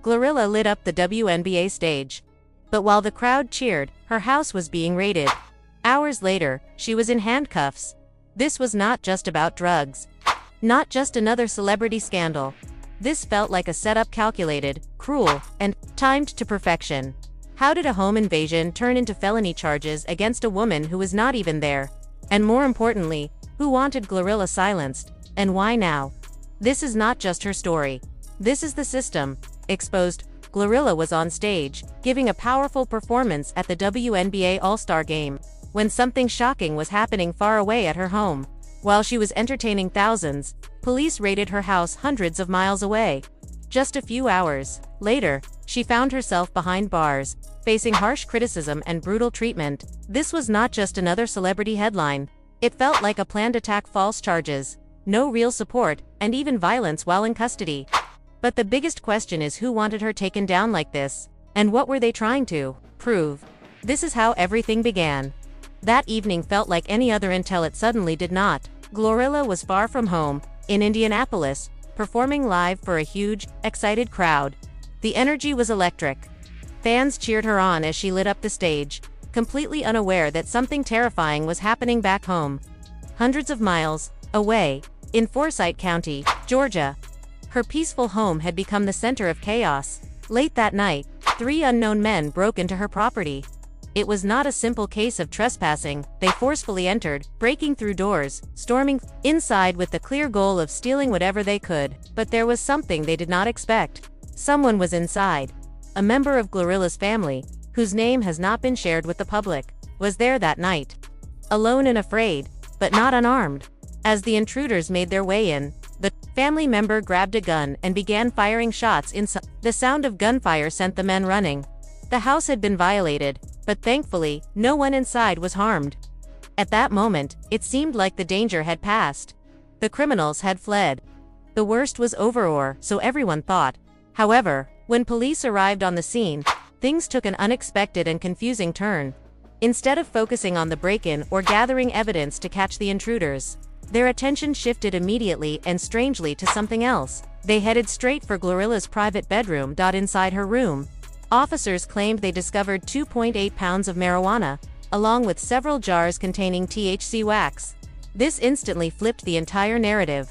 GloRilla lit up the WNBA stage. But while the crowd cheered, her house was being raided. Hours later, she was in handcuffs. This was not just about drugs. Not just another celebrity scandal. This felt like a setup calculated, cruel, and timed to perfection. How did a home invasion turn into felony charges against a woman who was not even there? And more importantly, who wanted GloRilla silenced, and why now? This is not just her story. This is the system. Exposed. GloRilla was on stage, giving a powerful performance at the WNBA All-Star Game, when something shocking was happening far away at her home. While she was entertaining thousands, police raided her house hundreds of miles away. Just a few hours later, she found herself behind bars, facing harsh criticism and brutal treatment. This was not just another celebrity headline. It felt like a planned attack, false charges, no real support, and even violence while in custody. But the biggest question is, who wanted her taken down like this? And what were they trying to prove? This is how everything began. That evening felt like any other until it suddenly did not. GloRilla was far from home, in Indianapolis, performing live for a huge, excited crowd. The energy was electric. Fans cheered her on as she lit up the stage, completely unaware that something terrifying was happening back home. Hundreds of miles away, in Forsyth County, Georgia. Her peaceful home had become the center of chaos. Late that night, 3 unknown men broke into her property. It was not a simple case of trespassing. They forcefully entered, breaking through doors, storming inside with the clear goal of stealing whatever they could. But there was something they did not expect. Someone was inside. A member of GloRilla's family, whose name has not been shared with the public, was there that night. Alone and afraid, but not unarmed. As the intruders made their way in, the family member grabbed a gun and began firing shots inside. The sound of gunfire sent the men running. The house had been violated, but thankfully, no one inside was harmed. At that moment, it seemed like the danger had passed. The criminals had fled. The worst was over, or so everyone thought. However, when police arrived on the scene, things took an unexpected and confusing turn. Instead of focusing on the break-in or gathering evidence to catch the intruders, their attention shifted immediately and strangely to something else. They headed straight for GloRilla's private bedroom. Inside her room, officers claimed they discovered 2.8 pounds of marijuana, along with several jars containing THC wax. This instantly flipped the entire narrative.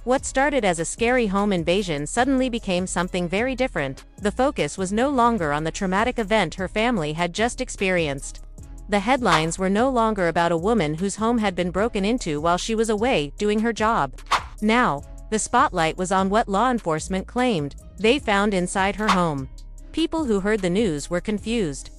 What started as a scary home invasion suddenly became something very different. The focus was no longer on the traumatic event her family had just experienced. The headlines were no longer about a woman whose home had been broken into while she was away doing her job. Now, the spotlight was on what law enforcement claimed they found inside her home. People who heard the news were confused.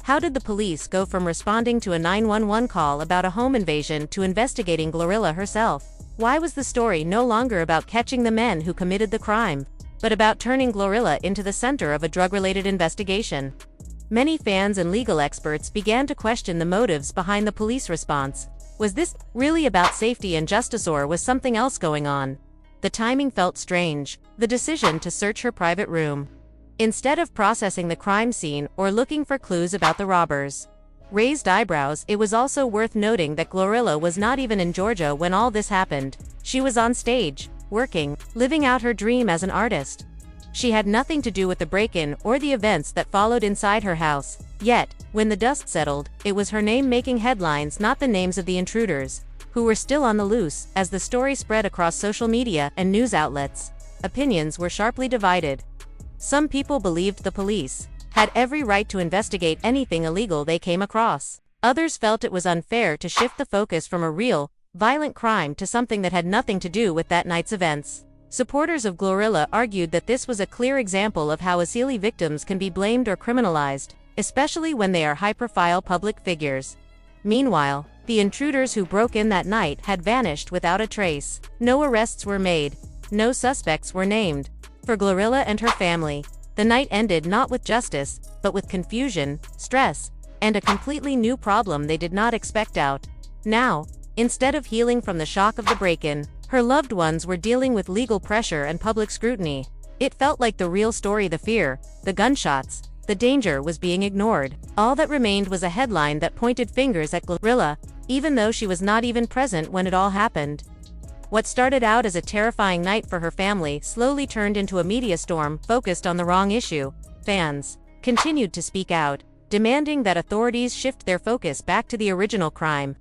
How did the police go from responding to a 911 call about a home invasion to investigating GloRilla herself? Why was the story no longer about catching the men who committed the crime, but about turning GloRilla into the center of a drug-related investigation? Many fans and legal experts began to question the motives behind the police response. Was this really about safety and justice, or was something else going on? The timing felt strange. The decision to search her private room, instead of processing the crime scene or looking for clues about the robbers, raised eyebrows. It was also worth noting that GloRilla was not even in Georgia when all this happened. She was on stage, working, living out her dream as an artist. She had nothing to do with the break-in or the events that followed inside her house. Yet, when the dust settled, it was her name making headlines, not the names of the intruders, who were still on the loose. As the story spread across social media and news outlets, opinions were sharply divided. Some people believed the police had every right to investigate anything illegal they came across. Others felt it was unfair to shift the focus from a real, violent crime to something that had nothing to do with that night's events. Supporters of GloRilla argued that this was a clear example of how easily victims can be blamed or criminalized, especially when they are high-profile public figures. Meanwhile, the intruders who broke in that night had vanished without a trace. No arrests were made. No suspects were named. For GloRilla and her family, the night ended not with justice, but with confusion, stress, and a completely new problem they did not expect out. Now, instead of healing from the shock of the break-in, her loved ones were dealing with legal pressure and public scrutiny. It felt like the real story. The fear, the gunshots, the danger was being ignored. All that remained was a headline that pointed fingers at GloRilla, even though she was not even present when it all happened. What started out as a terrifying night for her family slowly turned into a media storm focused on the wrong issue. Fans continued to speak out, demanding that authorities shift their focus back to the original crime.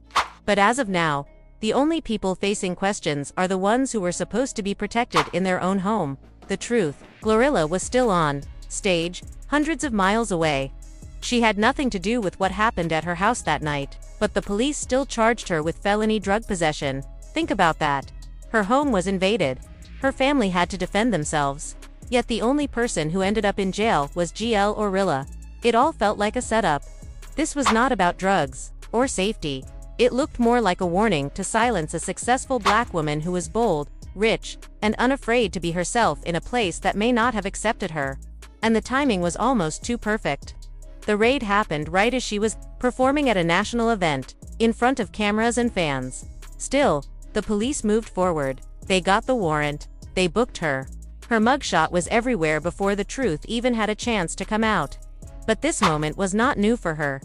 But as of now, the only people facing questions are the ones who were supposed to be protected in their own home. The truth: GloRilla was still on stage, hundreds of miles away. She had nothing to do with what happened at her house that night, but the police still charged her with felony drug possession. Think about that. Her home was invaded. Her family had to defend themselves. Yet the only person who ended up in jail was GloRilla. It all felt like a setup. This was not about drugs or safety. It looked more like a warning to silence a successful black woman who was bold, rich, and unafraid to be herself in a place that may not have accepted her. And the timing was almost too perfect. The raid happened right as she was performing at a national event, in front of cameras and fans. Still, the police moved forward. They got the warrant. They booked her. Her mugshot was everywhere before the truth even had a chance to come out. But this moment was not new for her.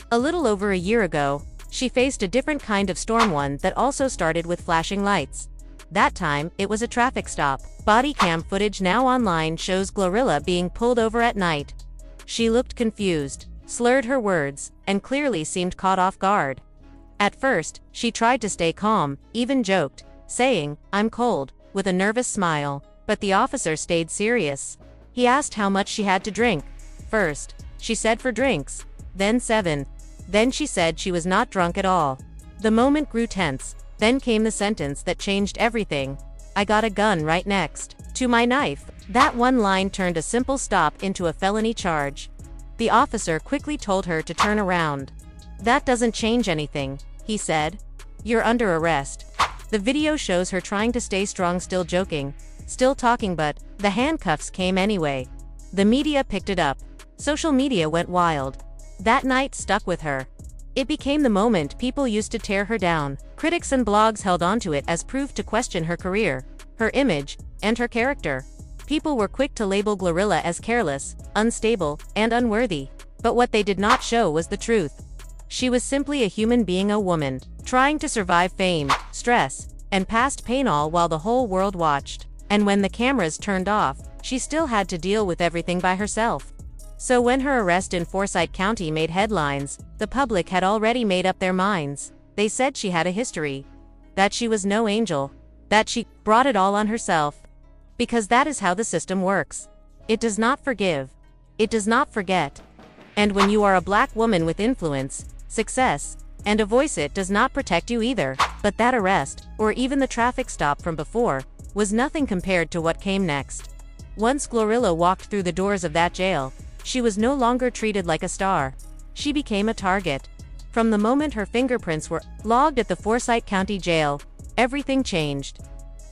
A little over a year ago, she faced a different kind of storm, one that also started with flashing lights. That time, it was a traffic stop. Body cam footage now online shows GloRilla being pulled over at night. She looked confused, slurred her words, and clearly seemed caught off guard. At first, she tried to stay calm, even joked, saying, "I'm cold," with a nervous smile, but the officer stayed serious. He asked how much she had to drink. First, she said 4 drinks, then 7. Then she said she was not drunk at all. The moment grew tense. Then came the sentence that changed everything. "I got a gun right next to my knife." That one line turned a simple stop into a felony charge. The officer quickly told her to turn around. "That doesn't change anything," he said. "You're under arrest." The video shows her trying to stay strong, still joking, still talking, but the handcuffs came anyway. The media picked it up. Social media went wild. That night stuck with her. It became the moment people used to tear her down. Critics and blogs held onto it as proof to question her career, her image, and her character. People were quick to label GloRilla as careless, unstable, and unworthy. But what they did not show was the truth. She was simply a human being, a woman, trying to survive fame, stress, and past pain, all while the whole world watched. And when the cameras turned off, she still had to deal with everything by herself. So when her arrest in Forsyth County made headlines, the public had already made up their minds. They said she had a history, that she was no angel, that she brought it all on herself. Because that is how the system works. It does not forgive. It does not forget. And when you are a black woman with influence, success, and a voice, it does not protect you either. But that arrest, or even the traffic stop from before, was nothing compared to what came next. Once GloRilla walked through the doors of that jail, she was no longer treated like a star. She became a target. From the moment her fingerprints were logged at the Forsyth County Jail, everything changed.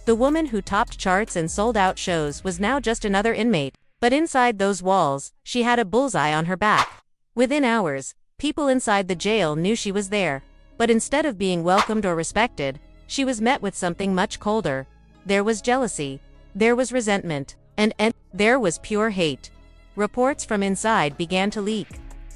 The woman who topped charts and sold out shows was now just another inmate, but inside those walls, she had a bullseye on her back. Within hours, people inside the jail knew she was there, but instead of being welcomed or respected, she was met with something much colder. There was jealousy, there was resentment, and there was pure hate. Reports from inside began to leak.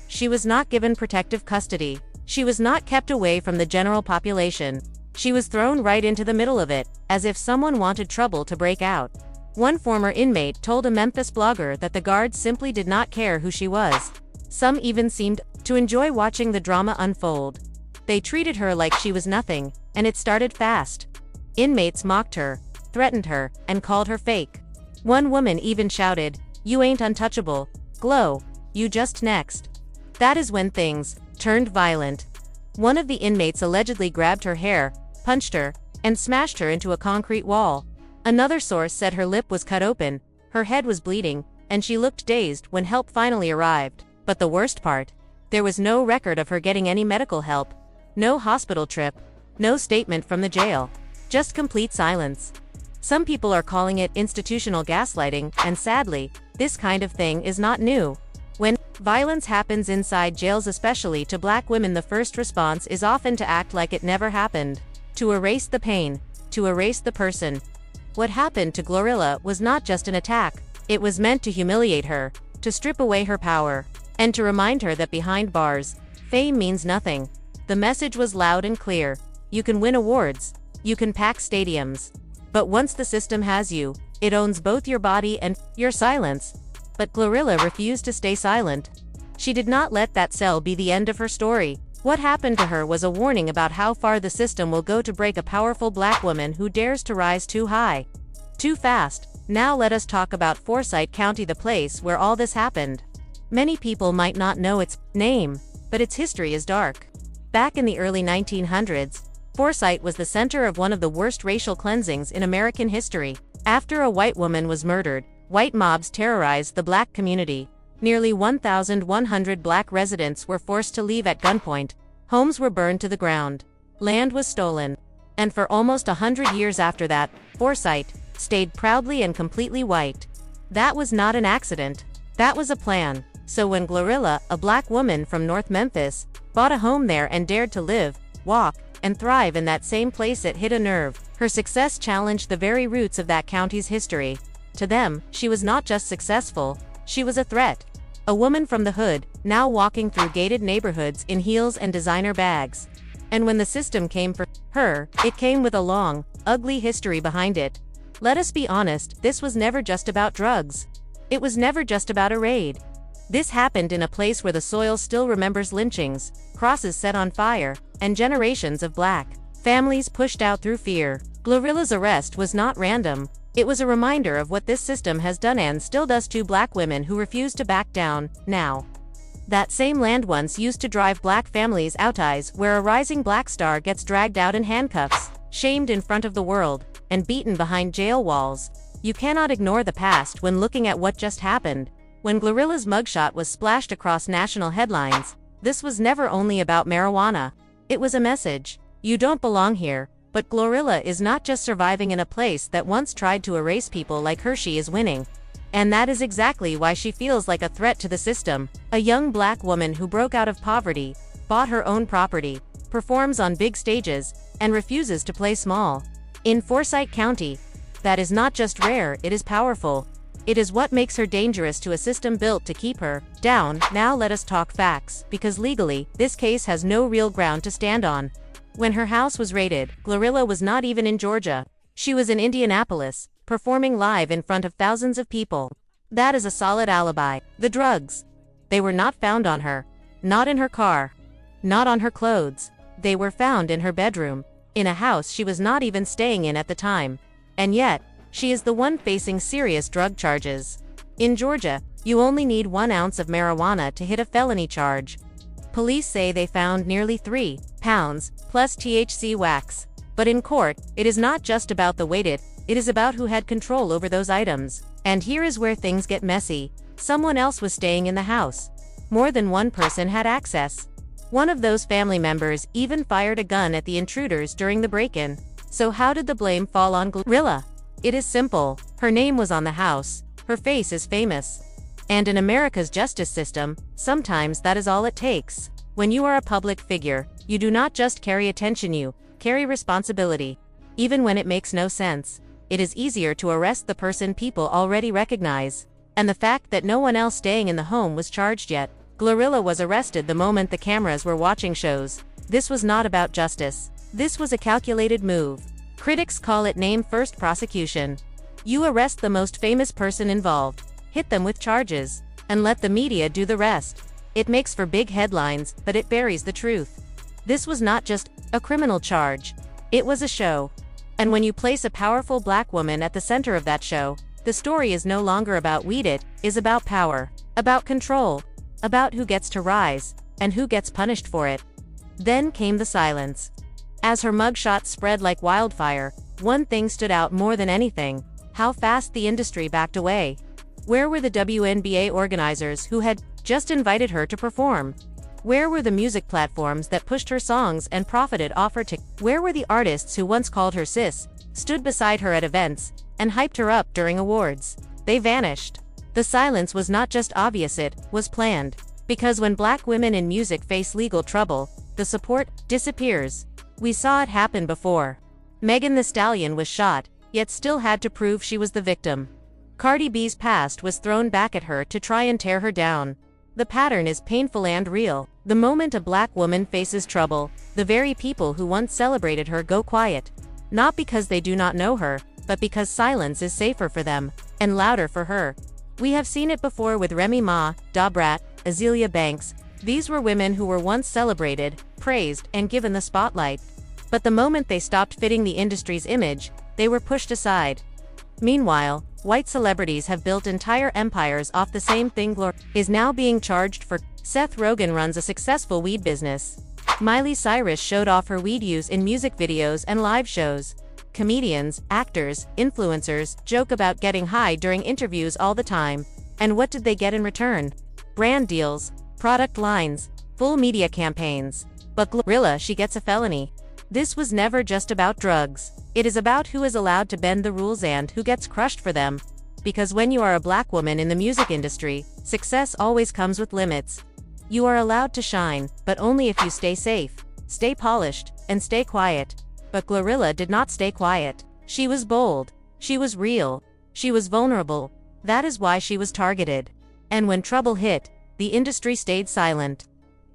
She was not given protective custody. She was not kept away from the general population. She was thrown right into the middle of it, as if someone wanted trouble to break out. One former inmate told a Memphis blogger that the guards simply did not care who she was. Some even seemed to enjoy watching the drama unfold. They treated her like she was nothing, and it started fast. Inmates mocked her, threatened her, and called her fake. One woman even shouted, "You ain't untouchable, Glo, you just next." That is when things turned violent. One of the inmates allegedly grabbed her hair, punched her, and smashed her into a concrete wall. Another source said her lip was cut open, her head was bleeding, and she looked dazed when help finally arrived. But the worst part? There was no record of her getting any medical help, no hospital trip, no statement from the jail, just complete silence. Some people are calling it institutional gaslighting, and sadly, this kind of thing is not new. When violence happens inside jails, especially to black women, the first response is often to act like it never happened, to erase the pain, to erase the person. What happened to GloRilla was not just an attack, it was meant to humiliate her, to strip away her power, and to remind her that behind bars, fame means nothing. The message was loud and clear: you can win awards, You can pack stadiums. But once the system has you, it owns both your body and your silence. But GloRilla refused to stay silent. She did not let that cell be the end of her story. What happened to her was a warning about how far the system will go to break a powerful black woman who dares to rise too high. Too fast. Now let us talk about Forsyth County, the place where all this happened. Many people might not know its name, but its history is dark. Back in the early 1900s, Forsyth was the center of one of the worst racial cleansings in American history. After a white woman was murdered, white mobs terrorized the black community. Nearly 1,100 black residents were forced to leave at gunpoint. Homes were burned to the ground. Land was stolen. And for almost 100 years after that, Forsyth stayed proudly and completely white. That was not an accident. That was a plan. So when GloRilla, a black woman from North Memphis, bought a home there and dared to live, walk, and thrive in that same place, it hit a nerve. Her success challenged the very roots of that county's history. To them, she was not just successful, she was a threat. A woman from the hood, now walking through gated neighborhoods in heels and designer bags. And when the system came for her, it came with a long, ugly history behind it. Let us be honest, this was never just about drugs. It was never just about a raid. This happened in a place where the soil still remembers lynchings, crosses set on fire, and generations of black families pushed out through fear. GloRilla's arrest was not random. It was a reminder of what this system has done and still does to black women who refuse to back down. Now, that same land once used to drive black families outies, where a rising black star gets dragged out in handcuffs, shamed in front of the world, and beaten behind jail walls. You cannot ignore the past when looking at what just happened. When GloRilla's mugshot was splashed across national headlines, this was never only about marijuana. It was a message. You don't belong here. But GloRilla is not just surviving in a place that once tried to erase people like her, she is winning. And that is exactly why she feels like a threat to the system. A young black woman who broke out of poverty, bought her own property, performs on big stages, and refuses to play small. In Forsyth County, that is not just rare, it is powerful. It is what makes her dangerous to a system built to keep her down. Now let us talk facts, because legally, this case has no real ground to stand on. When her house was raided, GloRilla was not even in Georgia. She was in Indianapolis, performing live in front of thousands of people. That is a solid alibi. The drugs. They were not found on her. Not in her car. Not on her clothes. They were found in her bedroom, in a house she was not even staying in at the time. And yet, she is the one facing serious drug charges. In Georgia, you only need 1 ounce of marijuana to hit a felony charge. Police say they found nearly 3 pounds, plus THC wax. But in court, it is not just about the weight, it is about who had control over those items. And here is where things get messy. Someone else was staying in the house. More than one person had access. One of those family members even fired a gun at the intruders during the break-in. So how did the blame fall on GloRilla? It is simple. Her name was on the house. Her face is famous. And in America's justice system, sometimes that is all it takes. When you are a public figure, you do not just carry attention, you carry responsibility. Even when it makes no sense, it is easier to arrest the person people already recognize. And the fact that no one else staying in the home was charged yet. GloRilla was arrested the moment the cameras were watching shows. This was not about justice. This was a calculated move. Critics call it name-first prosecution. You arrest the most famous person involved, hit them with charges, and let the media do the rest. It makes for big headlines, but it buries the truth. This was not just a criminal charge. It was a show. And when you place a powerful black woman at the center of that show, the story is no longer about weed, it is about power, about control, about who gets to rise, and who gets punished for it. Then came the silence. As her mugshot spread like wildfire, one thing stood out more than anything: how fast the industry backed away. Where were the WNBA organizers who had just invited her to perform? Where were the music platforms that pushed her songs and profited off her tickets? Where were the artists who once called her sis, stood beside her at events, and hyped her up during awards? They vanished. The silence was not just obvious, it was planned. Because when black women in music face legal trouble, the support disappears. We saw it happen before. Megan Thee Stallion was shot, yet still had to prove she was the victim. Cardi B's past was thrown back at her to try and tear her down. The pattern is painful and real. The moment a black woman faces trouble, the very people who once celebrated her go quiet. Not because they do not know her, but because silence is safer for them, and louder for her. We have seen it before with Remy Ma, Dabrat, Azealia Banks. These were women who were once celebrated, praised, and given the spotlight. But the moment they stopped fitting the industry's image, they were pushed aside. Meanwhile, white celebrities have built entire empires off the same thing. GloRilla is now being charged for. Seth Rogen runs a successful weed business. Miley Cyrus showed off her weed use in music videos and live shows. Comedians, actors, influencers joke about getting high during interviews all the time. And what did they get in return? Brand deals, product lines, full media campaigns. But GloRilla, she gets a felony. This was never just about drugs. It is about who is allowed to bend the rules and who gets crushed for them. Because when you are a black woman in the music industry, success always comes with limits. You are allowed to shine, but only if you stay safe, stay polished, and stay quiet. But GloRilla did not stay quiet. She was bold. She was real. She was vulnerable. That is why she was targeted. And when trouble hit, the industry stayed silent.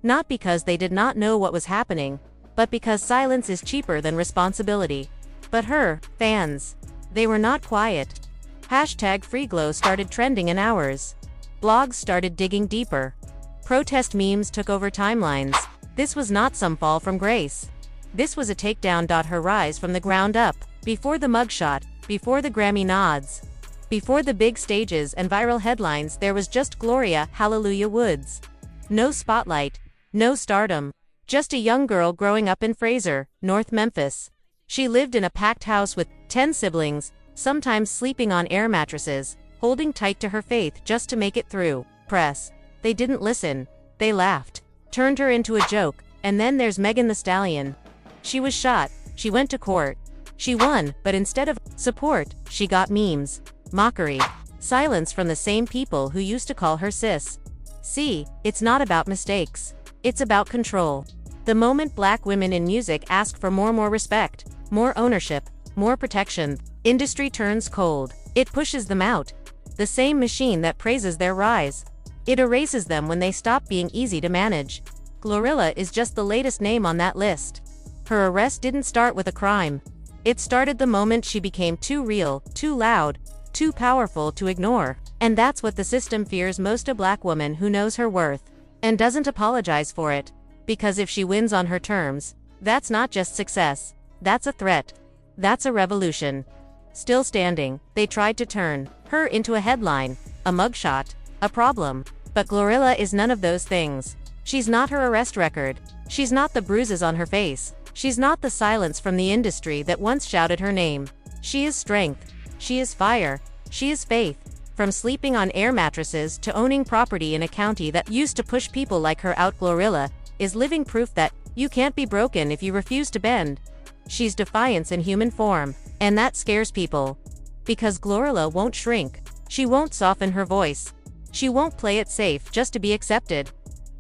Not because they did not know what was happening, but because silence is cheaper than responsibility. But her fans, they were not quiet. #FreeGlo started trending in hours. Blogs started digging deeper. Protest memes took over timelines. This was not some fall from grace. This was a takedown. Her rise from the ground up, before the mugshot, before the Grammy nods, before the big stages and viral headlines, there was just Gloria Hallelujah Woods. No spotlight, no stardom, just a young girl growing up in Fraser, North Memphis. She lived in a packed house with 10 siblings, sometimes sleeping on air mattresses, holding tight to her faith just to make it through. Press. They didn't listen. They laughed. Turned her into a joke. And then there's Megan Thee Stallion. She was shot. She went to court. She won, but instead of support, she got memes, mockery, silence from the same people who used to call her sis. See, it's not about mistakes. It's about control. The moment black women in music ask for more respect, more ownership, more protection, industry turns cold. It pushes them out. The same machine that praises their rise. It erases them when they stop being easy to manage. GloRilla is just the latest name on that list. Her arrest didn't start with a crime. It started the moment she became too real, too loud, too powerful to ignore. And that's what the system fears most: a black woman who knows her worth and doesn't apologize for it. Because if she wins on her terms, that's not just success. That's a threat. That's a revolution. Still standing, they tried to turn her into a headline, a mugshot, a problem. But GloRilla is none of those things. She's not her arrest record. She's not the bruises on her face. She's not the silence from the industry that once shouted her name. She is strength. She is fire. She is faith. From sleeping on air mattresses to owning property in a county that used to push people like her out, GloRilla is living proof that you can't be broken if you refuse to bend. She's defiance in human form, and that scares people. Because GloRilla won't shrink. She won't soften her voice. She won't play it safe just to be accepted.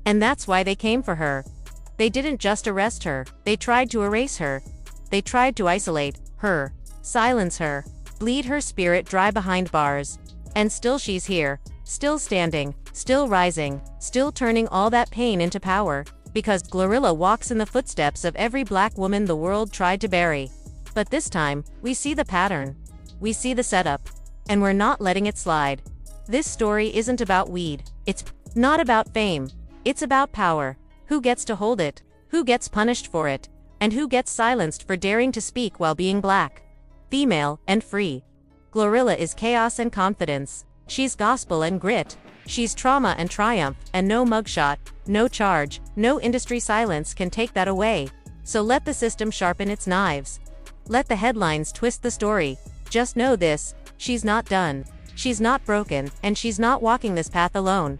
And that's why they came for her. They didn't just arrest her, they tried to erase her. They tried to isolate her, silence her, bleed her spirit dry behind bars. And still she's here, still standing, still rising, still turning all that pain into power. Because GloRilla walks in the footsteps of every black woman the world tried to bury. But this time, we see the pattern. We see the setup. And we're not letting it slide. This story isn't about weed. It's not about fame. It's about power. Who gets to hold it? Who gets punished for it? And who gets silenced for daring to speak while being black, female, and free? GloRilla is chaos and confidence. She's gospel and grit. She's trauma and triumph, and no mugshot, no charge, no industry silence can take that away. So let the system sharpen its knives. Let the headlines twist the story. Just know this: she's not done. She's not broken, and she's not walking this path alone.